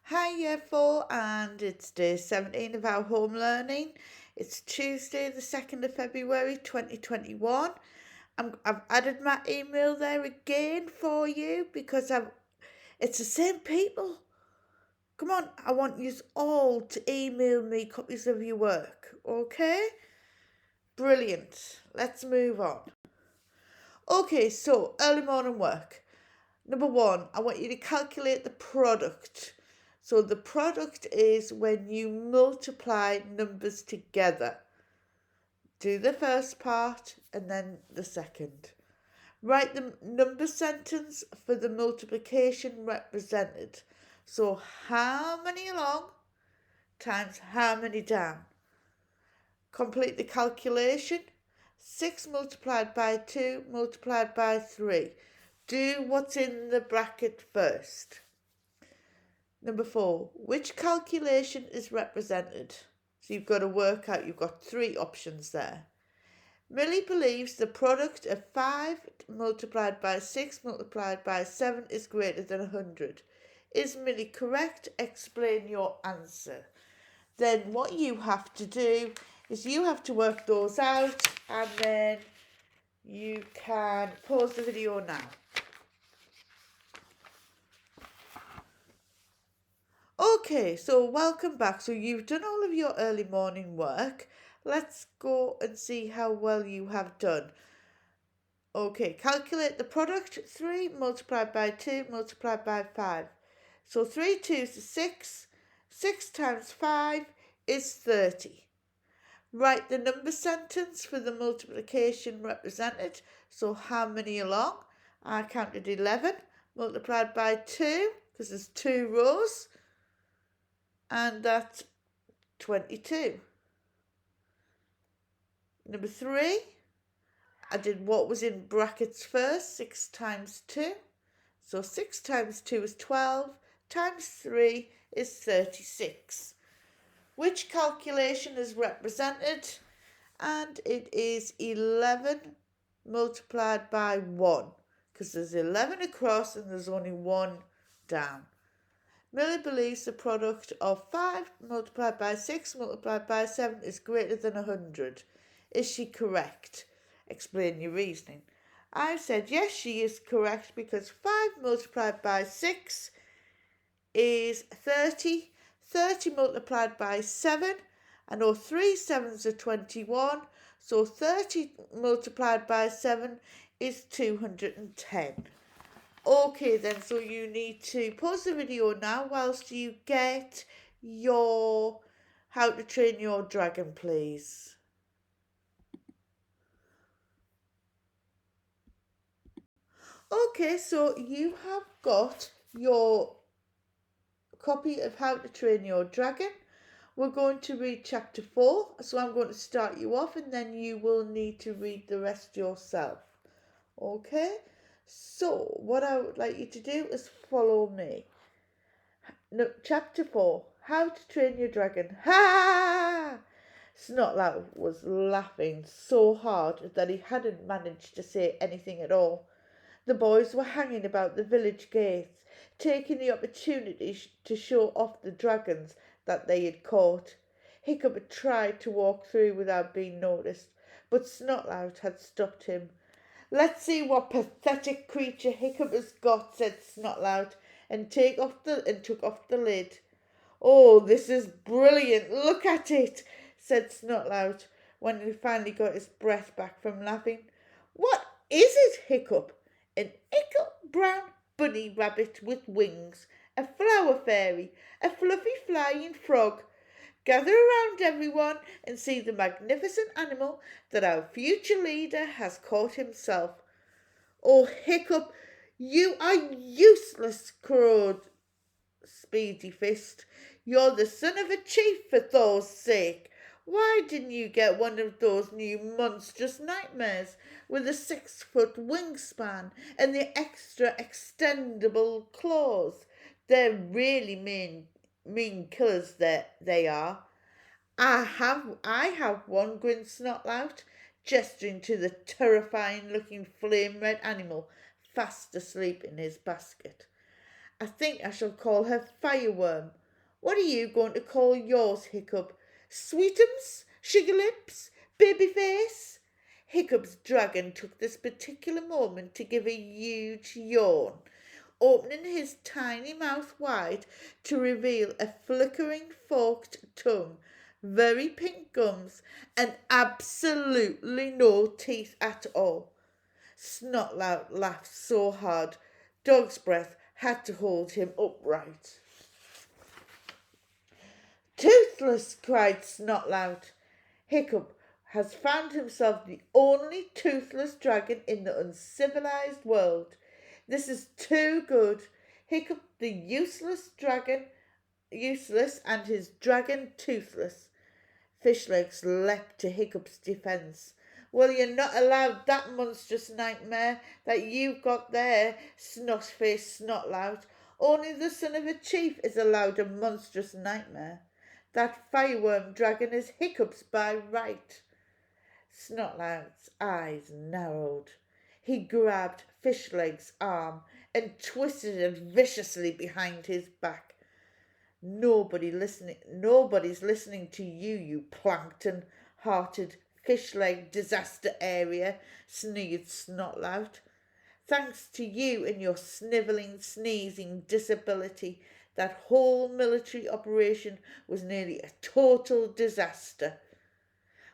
Hi Year 4 and it's day 17 of our home learning. It's Tuesday the 2nd of February 2021. I've added my email there again for you because it's the same people. Come on, I want you all to email me copies of your work, okay? Brilliant. Let's move on. Okay, so early morning work. Number one, I want you to calculate the product. So the product is when you multiply numbers together. Do the first part and then the second. Write the number sentence for the multiplication represented. So how many along times how many down. Complete the calculation. 6 multiplied by 2 multiplied by 3. Do what's in the bracket first. Number 4, which calculation is represented? So you've got to work out, you've got 3 options there. Millie believes the product of 5 multiplied by 6 multiplied by 7 is greater than 100. Is Millie correct? Explain your answer. Then what you have to do is you have to work those out and then you can pause the video now. Okay, so welcome back. So you've done all of your early morning work. Let's go and see how well you have done. Okay, calculate the product. 3 multiplied by 2 multiplied by 5. So 3 2s is 6. 6 times 5 is 30. Write the number sentence for the multiplication represented. So how many along? I counted 11. Multiplied by 2, because there's 2 rows. And that's 22. Number 3, I did what was in brackets first, 6 times 2. So 6 times 2 is 12, times 3 is 36. Which calculation is represented? And it is 11 multiplied by 1, because there's 11 across and there's only 1 down. Millie believes the product of 5 multiplied by 6 multiplied by 7 is greater than 100. Is she correct? Explain your reasoning. I've said yes, she is correct because 5 multiplied by 6 is 30. 30 multiplied by 7. I know 3 sevens are 21. So 30 multiplied by 7 is 210. Okay then, so you need to pause the video now whilst you get your How to Train Your Dragon, please. Okay, so you have got your copy of How to Train Your Dragon. We're going to read chapter 4, so I'm going to start you off and then you will need to read the rest yourself. Okay, so what I would like you to do is follow me. No, chapter 4, How to Train Your Dragon. Ha! Snotlout was laughing so hard that he hadn't managed to say anything at all. The boys were hanging about the village gates, taking the opportunity to show off the dragons that they had caught. Hiccup had tried to walk through without being noticed, but Snotlout had stopped him. "Let's see what pathetic creature Hiccup has got," said Snotlout, and took off the lid. "Oh, this is brilliant! Look at it," said Snotlout, when he finally got his breath back from laughing. "What is it, Hiccup?" "An ickle brown bunny rabbit with wings, a flower fairy, a fluffy flying frog. Gather around, everyone, and see the magnificent animal that our future leader has caught himself." "Oh, Hiccup, you are useless," crowed Speedy Fist. "You're the son of a chief, for Thor's sake. Why didn't you get one of those new monstrous nightmares with a 6-foot wingspan and the extra extendable claws? They're really mean killers, they are." I have one," grinned Snotlout, gesturing to the terrifying looking flame red animal fast asleep in his basket. I think I shall call her Fireworm. What are you going to call yours, Hiccup? Sweetums? Sugarlips? Babyface? Hiccup's dragon took this particular moment to give a huge yawn, opening his tiny mouth wide to reveal a flickering forked tongue, very pink gums, and absolutely no teeth at all. Snotlout laughed so hard, Dog's Breath had to hold him upright. Toothless, cried Snotlout. Hiccup has found himself the only toothless dragon in the uncivilized world. This is too good. Hiccup the useless and his dragon toothless. Fishlegs leapt to Hiccup's defence. Well, you're not allowed that monstrous nightmare that you've got there, snot-faced Snotlout. Only the son of a chief is allowed a monstrous nightmare. That fireworm dragon is Hiccup's by right. Snotlout's eyes narrowed. He grabbed Fishleg's arm and twisted it viciously behind his back. Nobody's listening to you, you plankton-hearted fish-leg disaster area, sneered Snotlout. Thanks to you and your snivelling, sneezing disability, that whole military operation was nearly a total disaster.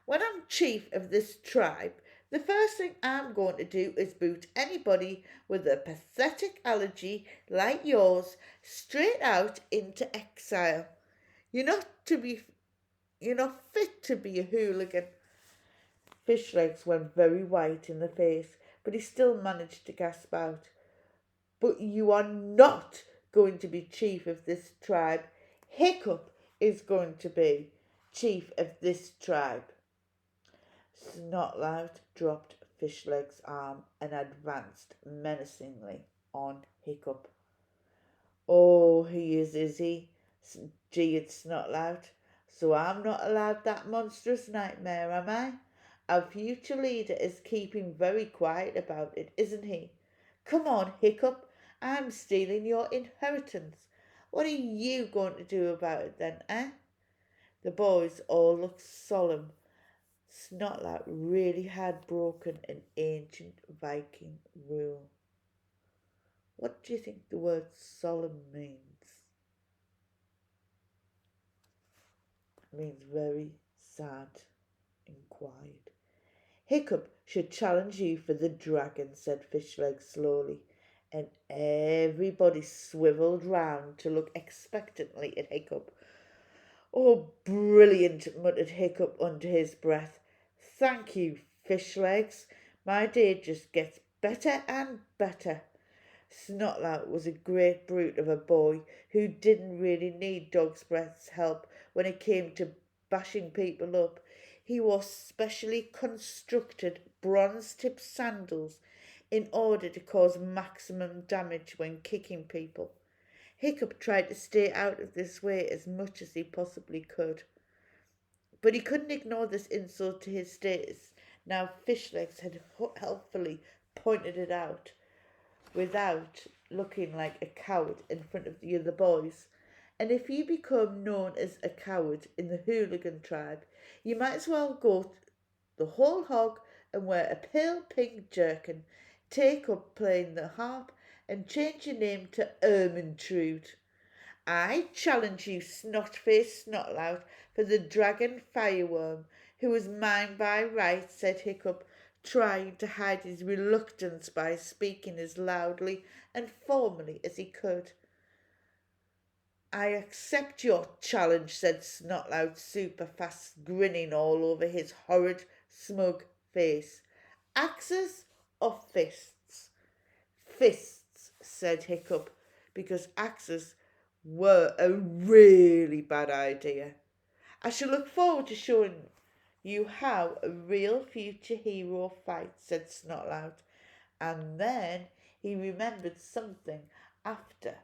When I'm chief of this tribe, the first thing I'm going to do is boot anybody with a pathetic allergy like yours straight out into exile. You're not fit to be a hooligan. Fishlegs went very white in the face, but he still managed to gasp out, But you are not going to be chief of this tribe. Hiccup is going to be chief of this tribe. Snotlout dropped Fishleg's arm and advanced menacingly on Hiccup. Oh, he is he? Jeered Snotlout. So I'm not allowed that monstrous nightmare, am I? Our future leader is keeping very quiet about it, isn't he? Come on, Hiccup. I'm stealing your inheritance. What are you going to do about it then, eh? The boys all looked solemn. Snotlout really had broken an ancient Viking rule. What do you think the word solemn means? It means very sad and quiet. Hiccup should challenge you for the dragon, said Fishleg slowly, and everybody swivelled round to look expectantly at Hiccup. Oh, brilliant, muttered Hiccup under his breath. Thank you, Fishlegs. My day just gets better and better. Snotlout was a great brute of a boy who didn't really need Dog's Breath's help when it came to bashing people up. He wore specially constructed bronze-tipped sandals in order to cause maximum damage when kicking people. Hiccup tried to stay out of this way as much as he possibly could. But he couldn't ignore this insult to his status. Now Fishlegs had helpfully pointed it out without looking like a coward in front of the other boys. And if you become known as a coward in the hooligan tribe, you might as well go the whole hog and wear a pale pink jerkin, take up playing the harp, and change your name to Ermintrude. I challenge you, snot-faced Snotlout, for the dragon Fireworm, who is mine by right, said Hiccup, trying to hide his reluctance by speaking as loudly and formally as he could. I accept your challenge, said Snotlout Superfast, grinning all over his horrid, smug face. Axes or fists? Fists, said Hiccup, because axes were a really bad idea. I shall look forward to showing you how a real future hero fights, said Snotlout, and then he remembered something after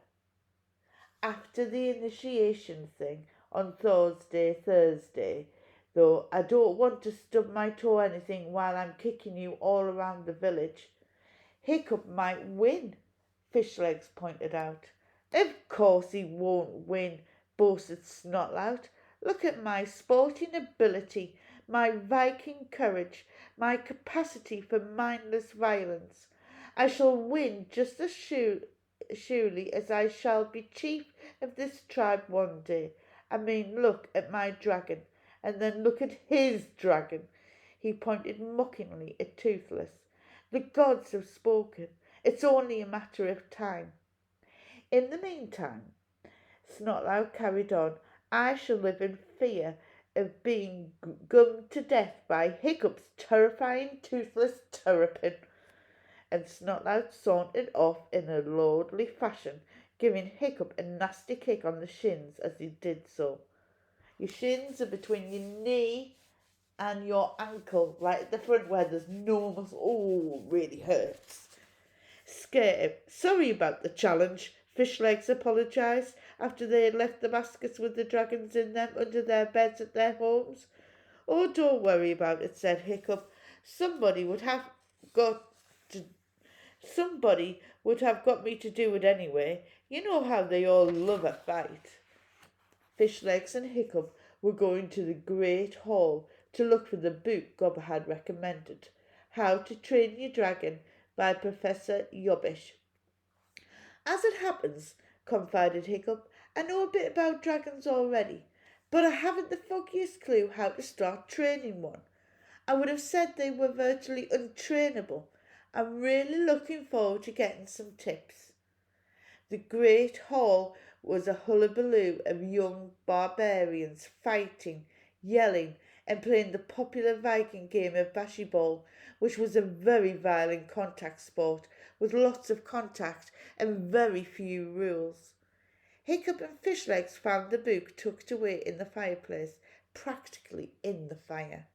the initiation thing on Thursday, though I don't want to stub my toe or anything while I'm kicking you all around the village. Hiccup might win, Fishlegs pointed out. Of course he won't win, boasted Snotlout. Look at my sporting ability, my Viking courage, my capacity for mindless violence. I shall win just as surely as I shall be chief of this tribe one day. I mean, look at my dragon, and then look at his dragon. He pointed mockingly at Toothless. The gods have spoken. It's only a matter of time. In the meantime, Snotlout carried on, I shall live in fear of being gummed to death by Hiccup's terrifying toothless terrapin. And Snotlout sauntered off in a lordly fashion, giving Hiccup a nasty kick on the shins as he did so. Your shins are between your knee and your ankle, right at the front where there's no muscle. Oh, really hurts. Scared. Sorry about the challenge, Fishlegs apologised after they had left the baskets with the dragons in them under their beds at their homes. Oh, don't worry about it, said Hiccup. Somebody would have got me to do it anyway. You know how they all love a fight. Fishlegs and Hiccup were going to the great hall to look for the book Gob had recommended, How to Train Your Dragon by Professor Yobbish. As it happens, confided Hiccup, I know a bit about dragons already, but I haven't the foggiest clue how to start training one. I would have said they were virtually untrainable. I'm really looking forward to getting some tips. The great hall was a hullabaloo of young barbarians fighting, yelling, and playing the popular Viking game of bashyball, which was a very violent contact sport with lots of contact and very few rules. Hiccup and Fishlegs found the book tucked away in the fireplace, practically in the fire.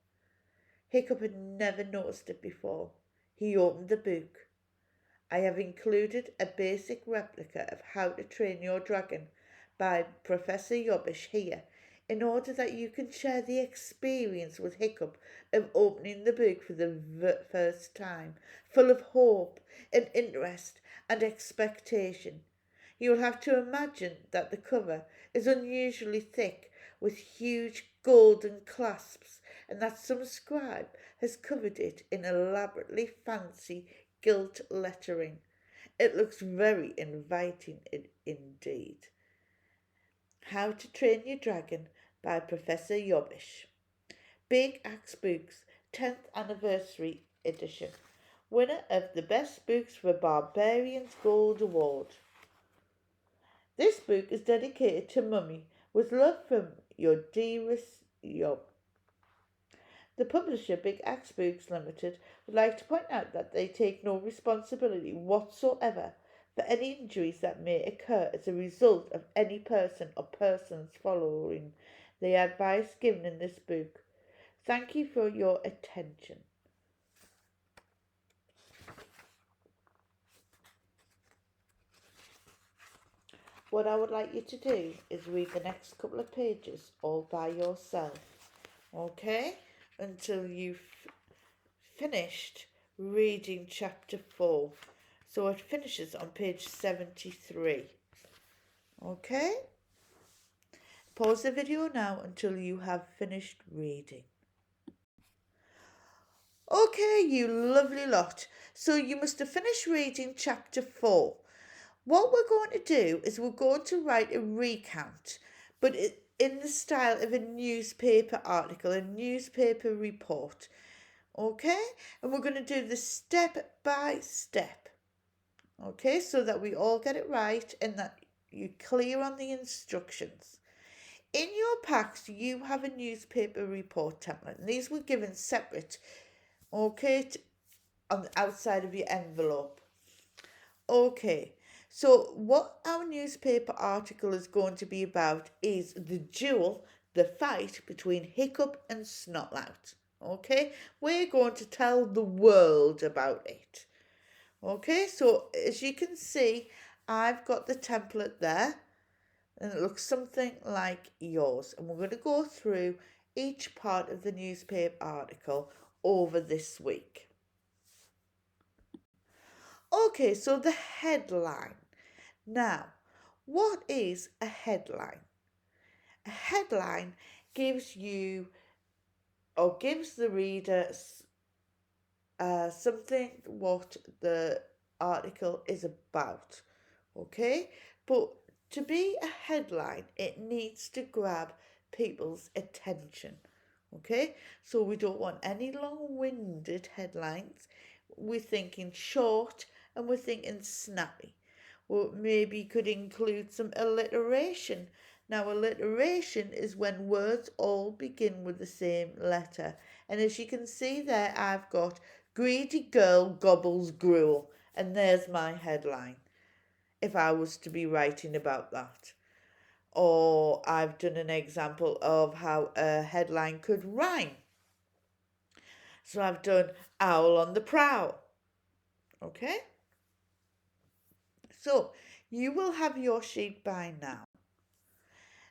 Hiccup had never noticed it before. He opened the book. I have included a basic replica of How to Train Your Dragon by Professor Yobbish here, in order that you can share the experience with Hiccup of opening the book for the first time, full of hope and interest and expectation. You will have to imagine that the cover is unusually thick with huge golden clasps, and that some scribe has covered it in elaborately fancy gilt lettering. It looks very inviting indeed. How to Train Your Dragon by Professor Yobbish. Big Axe Books 10th Anniversary Edition. Winner of the Best Books for Barbarians Gold Award. This book is dedicated to Mummy with love from your dearest Yob. The publisher, Big Axe Books Limited, would like to point out that they take no responsibility whatsoever for any injuries that may occur as a result of any person or persons following the advice given in this book. Thank you for your attention. What I would like you to do is read the next couple of pages all by yourself, okay? Until you've finished reading chapter 4. So it finishes on page 73. Okay? Pause the video now until you have finished reading. Okay, you lovely lot. So you must have finished reading chapter 4. What we're going to do is we're going to write a recount, but in the style of a newspaper article, a newspaper report. Okay? And we're going to do this step by step. Okay? So that we all get it right and that you're clear on the instructions. In your packs, you have a newspaper report template. And these were given separate, okay, on the outside of your envelope. Okay. So what our newspaper article is going to be about is the duel, the fight between Hiccup and Snotlout. Okay, we're going to tell the world about it. Okay, so as you can see, I've got the template there, and it looks something like yours. And we're going to go through each part of the newspaper article over this week. Okay, so the headline. Now, What is a headline? A headline gives you or gives the reader something what the article is about, okay? But to be a headline, it needs to grab people's attention, okay? So we don't want any long-winded headlines. We're thinking short and we're thinking snappy. Or maybe could include some alliteration. Now, alliteration is when words all begin with the same letter. And as you can see there, I've got greedy girl gobbles gruel. And there's my headline, if I was to be writing about that. Or I've done an example of how a headline could rhyme. So I've done owl on the prowl. Okay? So you will have your sheet by now.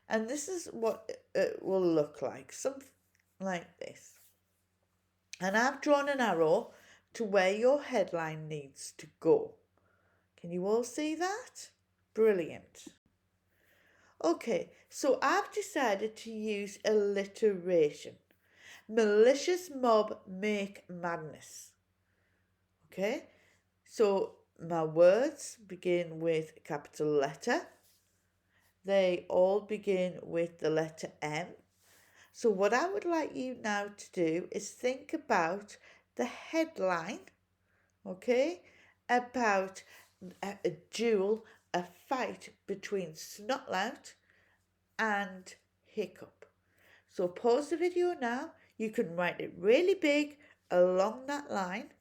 And this is what it will look like. Something like this. And I've drawn an arrow to where your headline needs to go. Can you all see that? Brilliant. Okay, so I've decided to use alliteration. Malicious mob make madness. Okay, so my words begin with a capital letter. They all begin with the letter M. So what I would like you now to do is think about the headline, okay, about a duel, a fight between Snotlout and Hiccup. So pause the video now. You can write it really big along that line,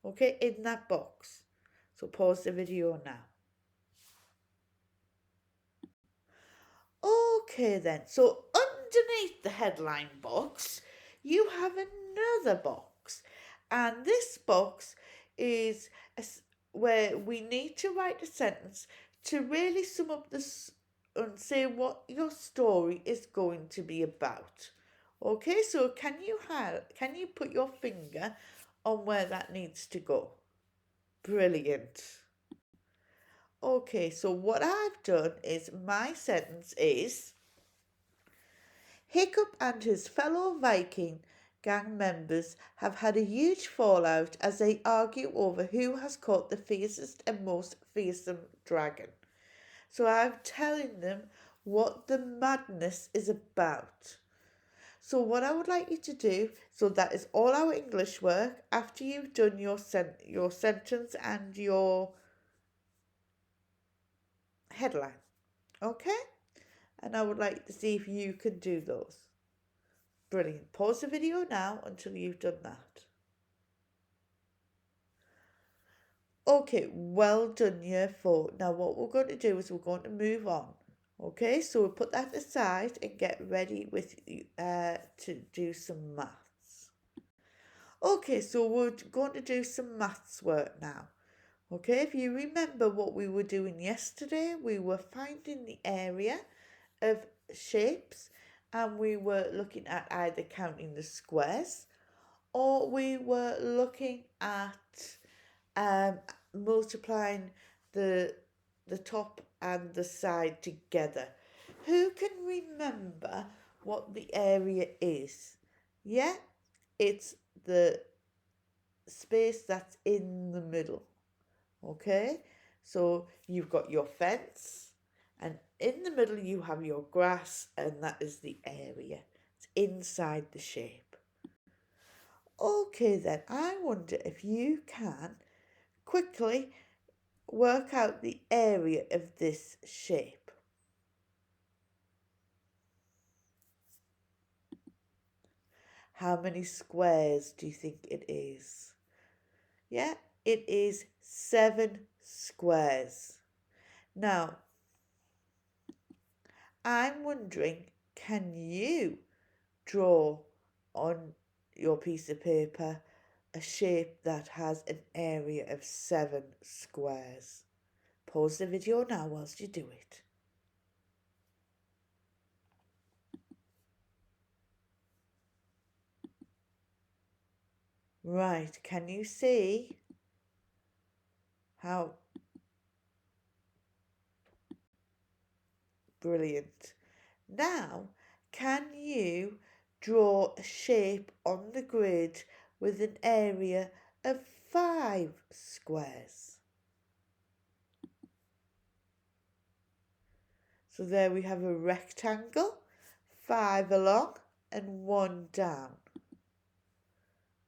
okay, in that box. So pause the video now. Okay then, so underneath the headline box, you have another box. And this box is where we need to write a sentence to really sum up this and say what your story is going to be about. Okay, so can you put your finger on where that needs to go? Brilliant. Okay, so what I've done is my sentence is Hiccup and his fellow Viking gang members have had a huge fallout as they argue over who has caught the fiercest and most fearsome dragon. So I'm telling them what the madness is about. So what I would like you to do, so that is all our English work, after you've done your sentence and your headline, okay? And I would like to see if you can do those. Brilliant. Pause the video now until you've done that. Okay, well done, year 4. Now what we're going to do is we're going to move on. Okay, so we'll put that aside and get ready with to do some maths. Okay, so we're going to do some maths work now. Okay, if you remember what we were doing yesterday, we were finding the area of shapes and we were looking at either counting the squares or we were looking at multiplying the top and the side together. Who can remember what the area is? Yeah, it's the space that's in the middle. Okay, so you've got your fence and in the middle you have your grass and that is the area. It's inside the shape. Okay then, I wonder if you can quickly work out the area of this shape. How many squares do you think it is? Yeah, it is 7 squares. Now, I'm wondering, can you draw on your piece of paper a shape that has an area of 7 squares? Pause the video now whilst you do it. Right, can you see how Brilliant. Now, can you draw a shape on the grid with an area of 5 squares? So there we have a rectangle, 5 along and 1 down.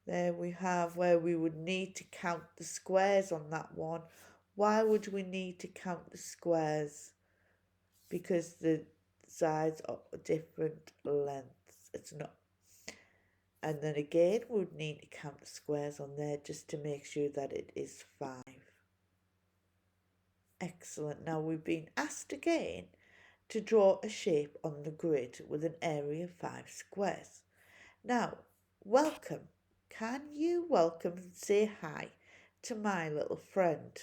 There we have where we would need to count the squares on that one. Why would we need to count the squares? Because the sides are different lengths. It's not. And then again, we'd need to count the squares on there just to make sure that it is 5. Excellent. Now we've been asked again to draw a shape on the grid with an area of 5 squares. Now, welcome. Can you welcome and say hi to my little friend?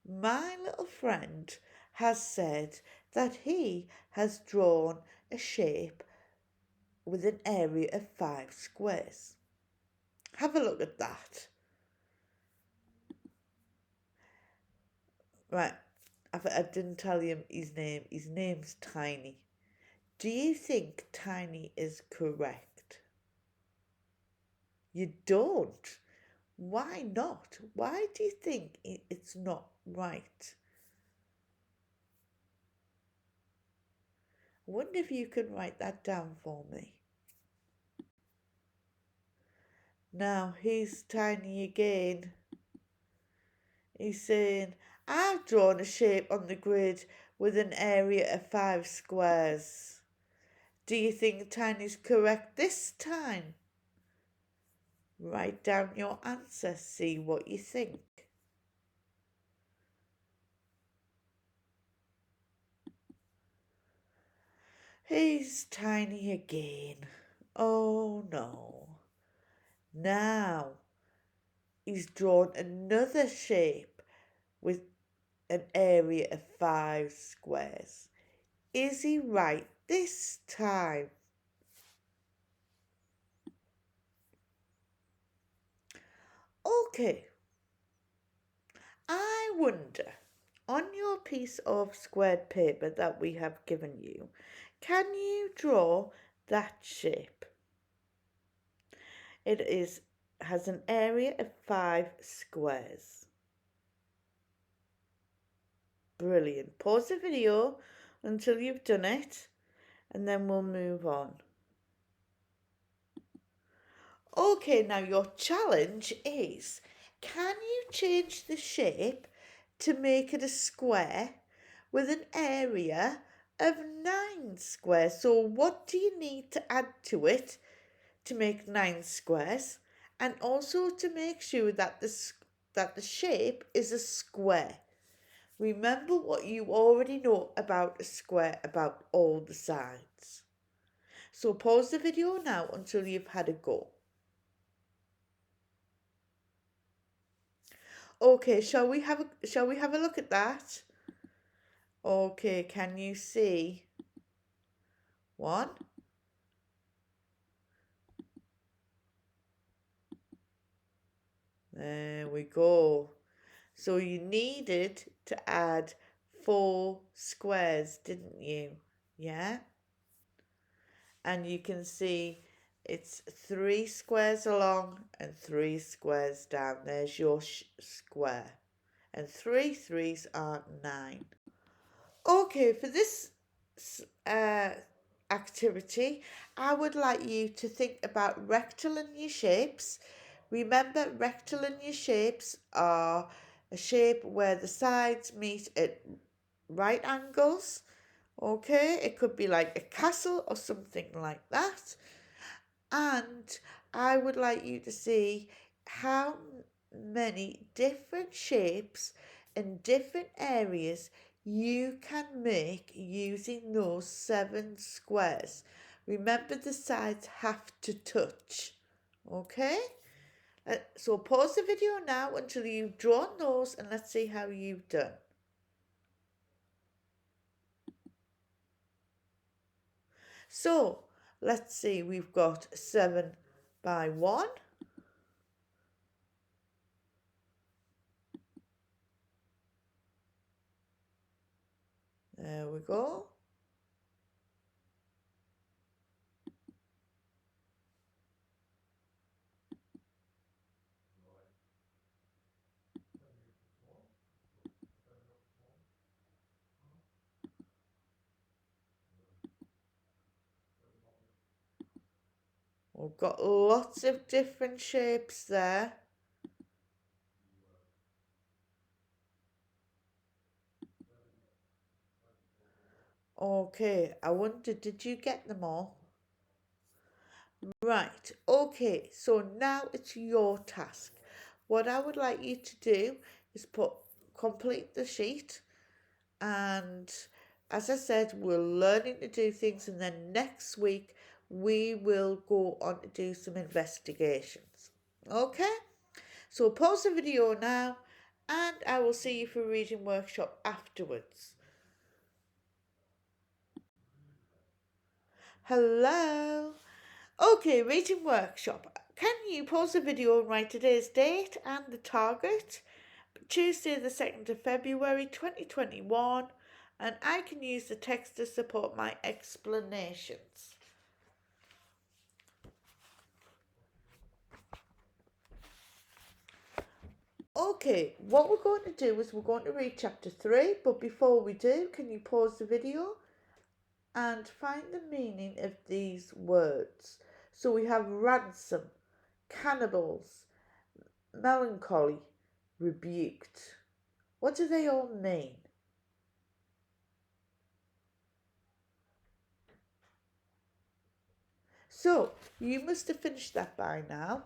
My little friend has said that he has drawn a shape with an area of 5 squares. Have a look at that. Right, I didn't tell you his name. His name's Tiny. Do you think Tiny is correct? You don't? Why not? Why do you think it's not right? I wonder if you can write that down for me. Now, here's Tiny again. He's saying, I've drawn a shape on the grid with an area of 5 squares. Do you think Tiny's correct this time? Write down your answer, see what you think. Here's Tiny again. Oh no. Now, he's drawn another shape with an area of 5 squares. Is he right this time? Okay. I wonder, on your piece of squared paper that we have given you, can you draw that shape? It has an area of 5 squares. Brilliant. Pause the video until you've done it and then we'll move on. Okay, now your challenge is, can you change the shape to make it a square with an area of 9 squares? So what do you need to add to it to make 9 squares, and also to make sure that the shape is a square? Remember what you already know about a square, about all the sides. So pause the video now until you've had a go. Okay, shall we have a look at that? Okay, can you see? 1. There we go. So you needed to add 4 squares, didn't you? Yeah? And you can see it's 3 squares along and 3 squares down. There's your square. And 3 threes are 9. Okay, for this activity, I would like you to think about rectilinear shapes. Remember, rectilinear shapes are a shape where the sides meet at right angles. Okay, it could be like a castle or something like that. And I would like you to see how many different shapes in different areas you can make using those 7 squares. Remember, the sides have to touch. Okay? So pause the video now until you've drawn those and let's see how you've done. So let's see, we've got 7 by 1. we go. We've got lots of different shapes there. Okay, I wonder, did you get them all? Right, okay, so now it's your task. What I would like you to do is complete the sheet, and as I said, we're learning to do things, and then next week we will go on to do some investigations. Okay, so pause the video now, and I will see you for reading workshop afterwards. Hello. Okay, reading workshop. Can you pause the video and write today's date and the target? Tuesday the 2nd of February 2021, and I can use the text to support my explanations. Okay, what we're going to do is we're going to read chapter 3, but before we do, can you pause the video and find the meaning of these words? So we have ransom, cannibals, melancholy, rebuked. What do they all mean? So, you must have finished that by now.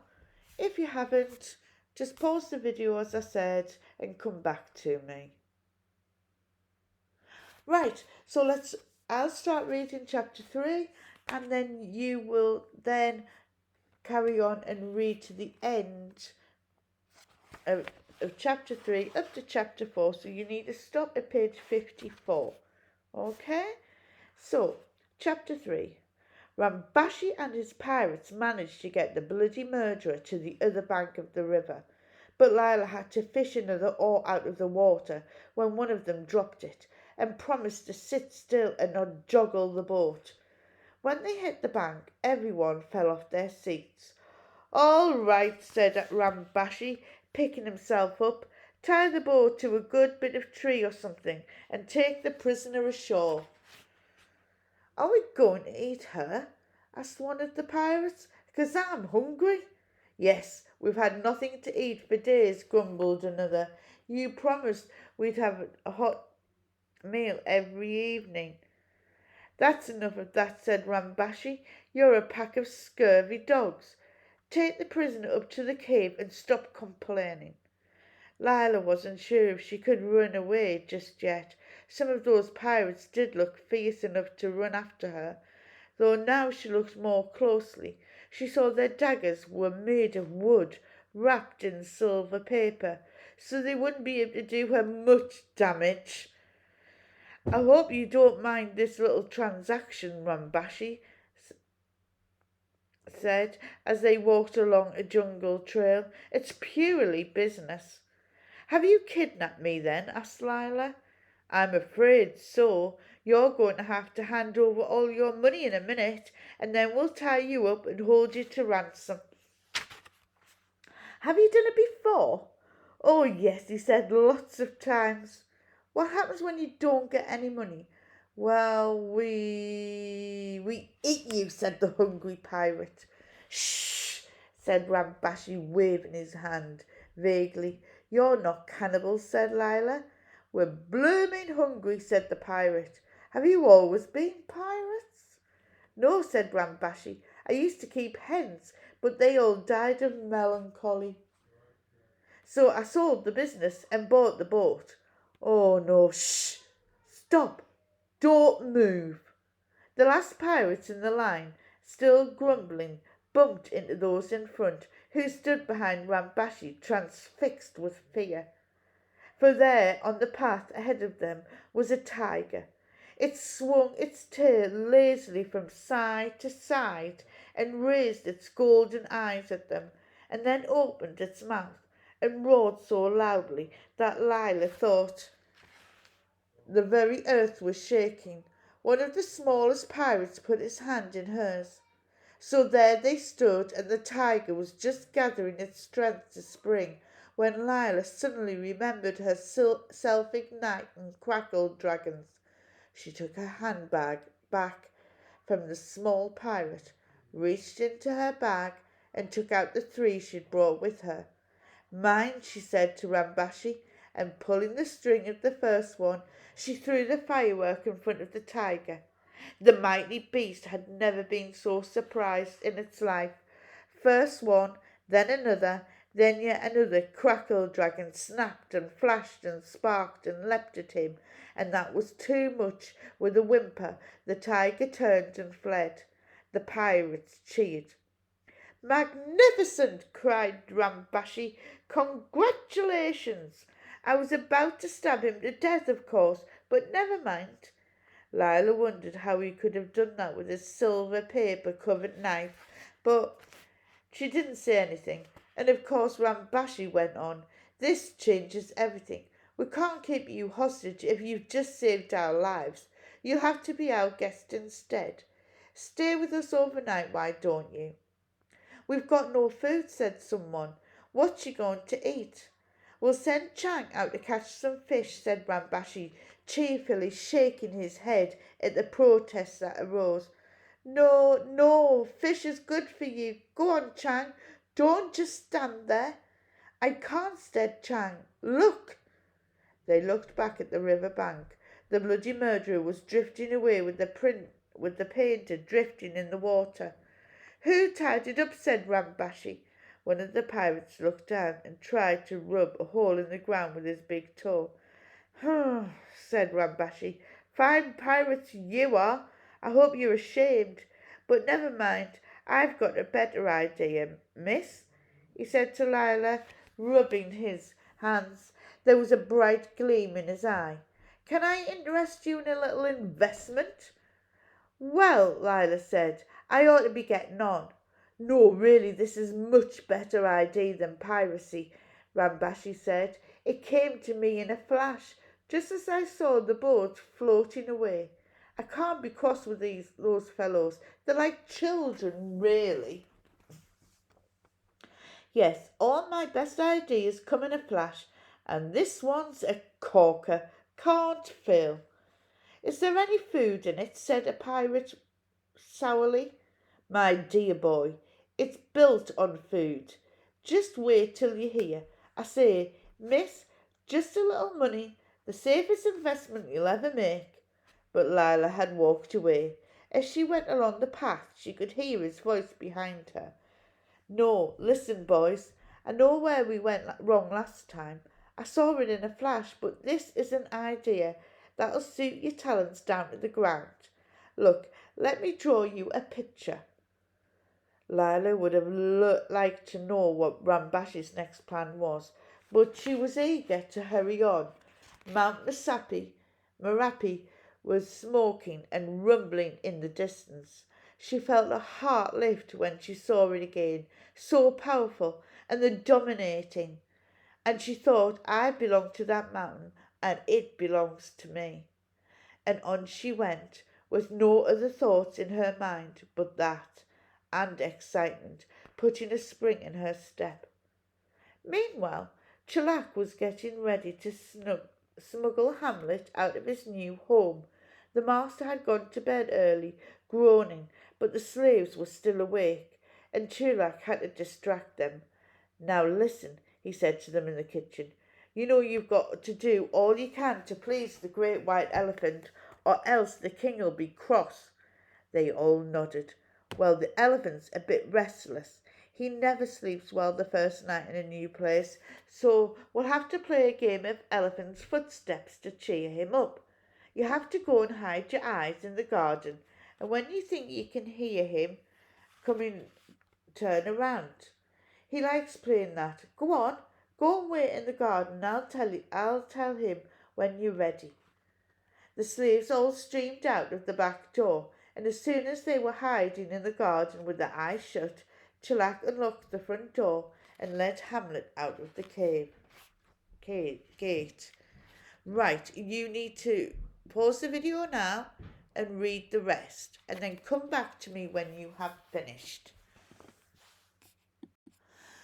If you haven't, just pause the video as I said and come back to me. Right, so I'll start reading chapter 3 and then you will then carry on and read to the end of chapter 3 up to chapter 4. So you need to stop at page 54. Okay? So, chapter 3. Rambashi and his pirates managed to get the bloody murderer to the other bank of the river, but Lila had to fish another oar out of the water when one of them dropped it and promised to sit still and not joggle the boat. When they hit the bank, everyone fell off their seats. "All right," said Rambashi, picking himself up. "Tie the boat to a good bit of tree or something and take the prisoner ashore." "Are we going to eat her?" asked one of the pirates. "'Cause I'm hungry." "Yes, we've had nothing to eat for days," grumbled another. "You promised we'd have a hot meal every evening." "That's enough of that," said Rambashi. "You're a pack of scurvy dogs. Take the prisoner up to the cave and stop complaining." Lila wasn't sure if she could run away just yet. Some of those pirates did look fierce enough to run after her, though now she looked more closely, she saw their daggers were made of wood, wrapped in silver paper, so they wouldn't be able to do her much damage. "I hope you don't mind this little transaction," Rambashi said as they walked along a jungle trail. "It's purely business." "Have you kidnapped me then?" asked Lila. "I'm afraid so. You're going to have to hand over all your money in a minute, and then we'll tie you up and hold you to ransom." "Have you done it before?" "Oh, yes," he said, "lots of times." "What happens when you don't get any money?" "Well, we eat you," said the hungry pirate. "Shh," said Rambashi, waving his hand vaguely. "You're not cannibals," said Lila. "We're blooming hungry," said the pirate. "Have you always been pirates?" "No," said Rambashi. "I used to keep hens, but they all died of melancholy. So I sold the business and bought the boat." "Oh, no, shh! Stop! Don't move!" The last pirates in the line, still grumbling, bumped into those in front, who stood behind Rambashi, transfixed with fear. For there, on the path ahead of them, was a tiger. It swung its tail lazily from side to side and raised its golden eyes at them, and then opened its mouth and roared so loudly that Lila thought The very earth was shaking. One of the smallest pirates put his hand in hers. So there they stood, and the tiger was just gathering its strength to spring when Lila suddenly remembered her self-igniting crackle dragons. She took her handbag back from the small pirate, reached into her bag, and took out the three she'd brought with her. Mine, she said to Rambashi, and pulling the string of the first one, she threw the firework in front of the tiger. The mighty beast had never been so surprised in its life. First one, then another, then yet another crackle dragon snapped and flashed and sparked and leapt at him, and that was too much. With a whimper, the tiger turned and fled. The pirates cheered. "Magnificent!" cried Rambashi. "Congratulations! I was about to stab him to death, of course, but never mind." Lila wondered how he could have done that with his silver paper covered knife, but she didn't say anything. And of course Rambashi went on. "This changes everything. We can't keep you hostage if you've just saved our lives. You'll have to be our guest instead. Stay with us overnight, why don't you?" "We've got no food," said someone. "What's you going to eat?" "We'll send Chang out to catch some fish," said Rambashi, cheerfully shaking his head at the protests that arose. "No, no, fish is good for you. Go on, Chang. Don't just stand there." "I can't," said Chang. "Look." They looked back at the river bank. The bloody murderer was drifting away with the painter drifting in the water. "Who tied it up?" said Rambashi. One of the pirates looked down and tried to rub a hole in the ground with his big toe. Said Rambashi. "Fine pirates you are. I hope you're ashamed. But never mind, I've got a better idea, miss," he said to Lila, rubbing his hands. There was a bright gleam in his eye. "Can I interest you in a little investment?" "Well," Lila said, "I ought to be getting on." "No, really, this is much better idea than piracy," Rambashi said. "It came to me in a flash, just as I saw the boat floating away. I can't be cross with those fellows. They're like children, really. Yes, all my best ideas come in a flash, and this one's a corker. Can't fail." "Is there any food in it?" said a pirate sourly. "My dear boy, it's built on food. Just wait till you hear. I say, miss, just a little money, the safest investment you'll ever make." But Lila had walked away. As she went along the path, she could hear his voice behind her. "No, listen, boys. I know where we went wrong last time. I saw it in a flash, but this is an idea that'll suit your talents down to the ground. Look, let me draw you a picture." Lila would have liked to know what Rambashi's next plan was, but she was eager to hurry on. Mount Merapi was smoking and rumbling in the distance. She felt her heart lift when she saw it again, so powerful and dominating. And she thought, "I belong to that mountain, and it belongs to me." And on she went, with no other thoughts in her mind but that, and excitement, putting a spring in her step. Meanwhile, Chelak was getting ready to smuggle Hamlet out of his new home. The master had gone to bed early, groaning, but the slaves were still awake, and Chelak had to distract them. "Now listen," he said to them in the kitchen. "You know you've got to do all you can to please the great white elephant, or else the king'll be cross." They all nodded. "Well, the elephant's a bit restless. He never sleeps well the first night in a new place, so we'll have to play a game of elephant's footsteps to cheer him up. You have to go and hide your eyes in the garden, and when you think you can hear him coming, turn around. He likes playing that. Go on, go and wait in the garden. I'll tell him when you're ready." The slaves all streamed out of the back door, and as soon as they were hiding in the garden with their eyes shut, Chelak unlocked the front door and led Hamlet out of the gate. Right, you need to pause the video now and read the rest, and then come back to me when you have finished.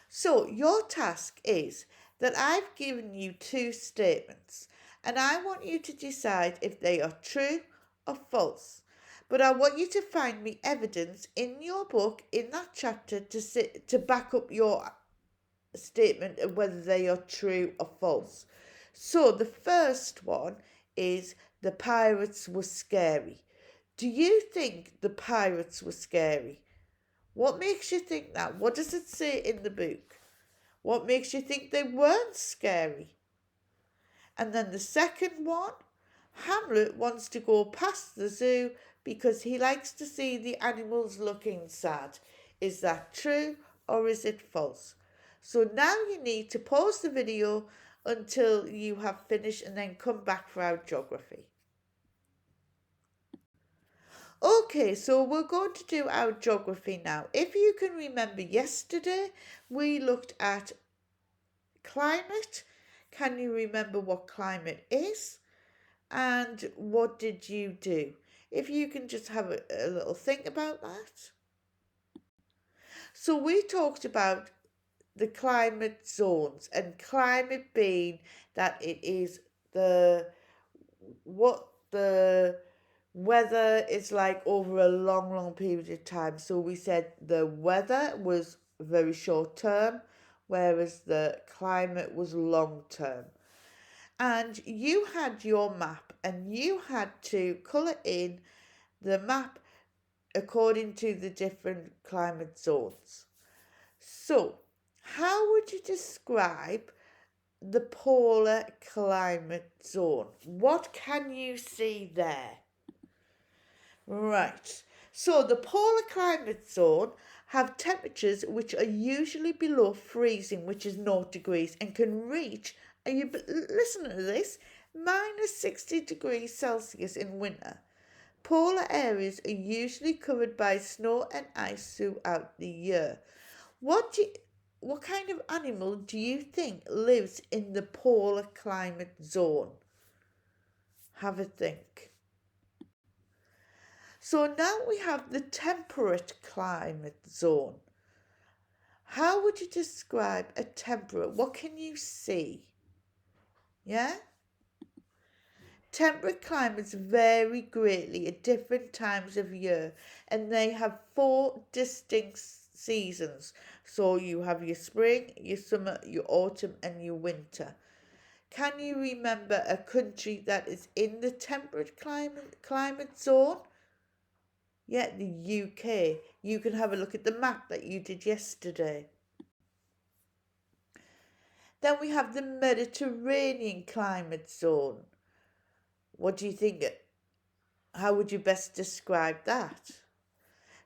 So, your task is that I've given you two statements, and I want you to decide if they are true or false. But I want you to find me evidence in your book, in that chapter, to back up your statement of whether they are true or false. So the first one is the pirates were scary. Do you think the pirates were scary? What makes you think that? What does it say in the book? What makes you think they weren't scary? And then the second one, Hamlet wants to go past the zoo because he likes to see the animals looking sad. Is that true or is it false? So now you need to pause the video until you have finished and then come back for our geography. Okay, so we're going to do our geography now. If you can remember yesterday, we looked at climate. Can you remember what climate is? And what did you do? If you can just have a little think about that. So we talked about the climate zones, and climate being that it is what the weather is like over a long period of time. So we said the weather was very short term, whereas the climate was long term. And you had your map and you had to colour in the map according to the different climate zones. So, how would you describe the polar climate zone? What can you see there? Right. So the polar climate zone have temperatures which are usually below freezing, which is 0 degrees, and can reach, are you listening to this, minus 60 degrees Celsius in winter. Polar areas are usually covered by snow and ice throughout the year. What kind of animal do you think lives in the polar climate zone? Have a think. So now we have the temperate climate zone. How would you describe a temperate? What can you see? Yeah? Temperate climates vary greatly at different times of year, and they have 4 distinct seasons. So you have your spring, your summer, your autumn, and your winter. Can you remember a country that is in the temperate climate zone? Yeah, the UK. You can have a look at the map that you did yesterday. Then we have the Mediterranean climate zone. What do you think? How would you best describe that?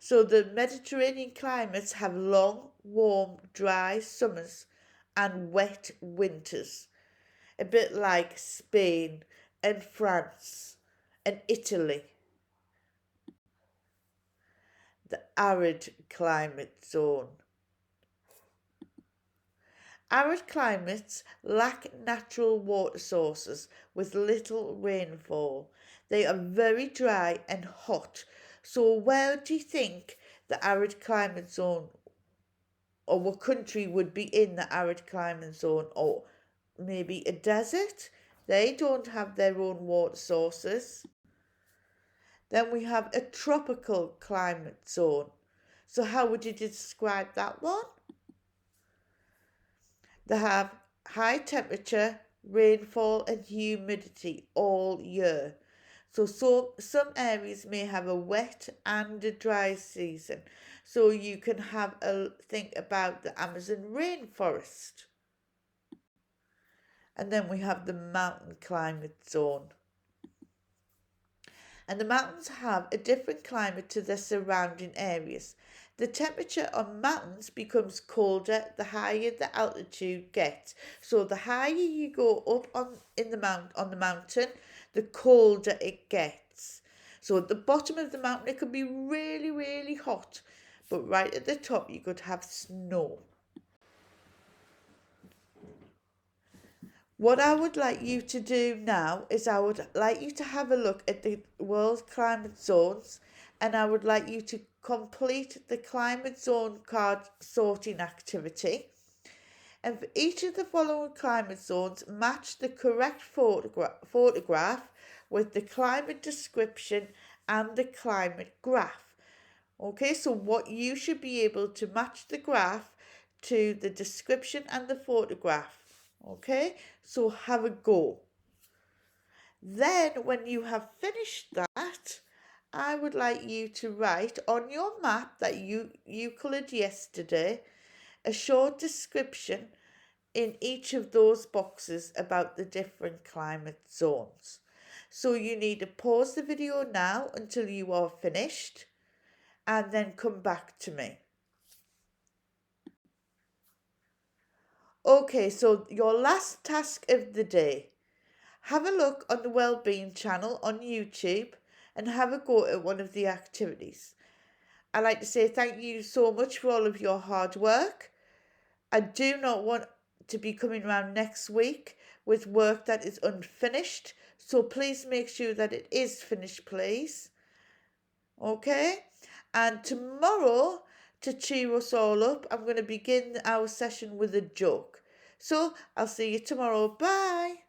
So the Mediterranean climates have long, warm, dry summers and wet winters. A bit like Spain and France and Italy. The arid climate zone. Arid climates lack natural water sources with little rainfall. They are very dry and hot. So where do you think the arid climate zone, or what country would be in the arid climate zone? Or maybe a desert? They don't have their own water sources. Then we have a tropical climate zone. So how would you describe that one? They have high temperature, rainfall and humidity all year. So some areas may have a wet and a dry season. So you can have a think about the Amazon rainforest. And then we have the mountain climate zone. And the mountains have a different climate to their surrounding areas. The temperature on mountains becomes colder the higher the altitude gets. So the higher you go up on the mountain, the colder it gets. So at the bottom of the mountain it could be really hot, but right at the top you could have snow. What I would like you to do now is I would like you to have a look at the World Climate Zones, and I would like you to complete the climate zone card sorting activity. And for each of the following climate zones, match the correct photograph with the climate description and the climate graph. Okay, so what you should be able to match the graph to the description and the photograph. Okay, so have a go. Then when you have finished that, I would like you to write on your map that you coloured yesterday a short description in each of those boxes about the different climate zones. So you need to pause the video now until you are finished and then come back to me. Okay, so your last task of the day. Have a look on the Wellbeing channel on YouTube and have a go at one of the activities. I'd like to say thank you so much for all of your hard work. I do not want to be coming around next week with work that is unfinished, so please make sure that it is finished, please. Okay? And tomorrow, to cheer us all up, I'm going to begin our session with a joke. So I'll see you tomorrow. Bye.